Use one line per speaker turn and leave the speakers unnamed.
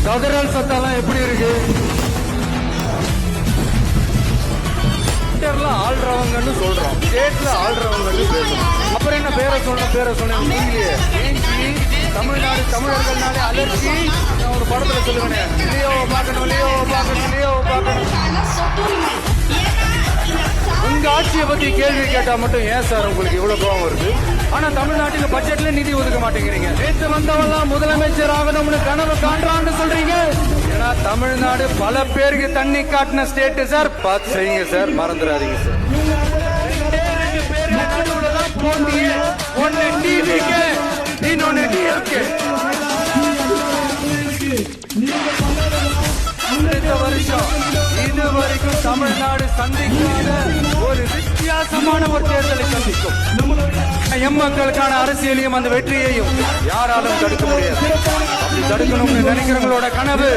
கதறல் சத்தம்லாம் எப்படி இருக்கு? ஆள்றவங்கன்னு சொல்றோம், ஸ்டேட்ல ஆள்றவங்கன்னு பேசுறோம். அப்புறம் என்ன பேரை சொன்னேன் புரியலையே. தமிழ்நாடு தமிழர்கள்னாலே அலர்ஜி. நான் ஒரு படத்துல சொல்லுவேன், லியோவை பார்க்கணும். உங்க ஆட்சியை பத்தி கேள்வி கேட்டா மட்டும் ஏன் சார் உங்களுக்கு இவ்வளவு கோபம் வருது? ஆனா தமிழ்நாட்டில் பட்ஜெட்ல நிதி ஒதுக்க மாட்டேங்கிறீங்க. நேற்று வந்தவெல்லாம் முதலமைச்சர் ஆகணும்னு கனவு காண்றான்னு சொல்றீங்க. ஏன்னா தமிழ்நாடு பல பேருக்கு தண்ணி காட்டின ஸ்டேட் சார். பார்த்து செய்யுங்க சார், மறந்துடாதீங்க சார். ஒன்னு டிவிக்கு, இன்னொன்னு டிஎம்கே. அடுத்த வருஷம் இதுவரைக்கும் தமிழ்நாடு சந்திக்காத ஒரு வித்தியாசமான ஒரு தேர்தலை சந்திக்கும். எம்மக்களுக்கான அரசியலையும் அந்த வெற்றியையும் யாராலும் தடுக்க முடியாது. அப்படி தடுக்கணும்னு நினைக்கிறவங்களோட கனவு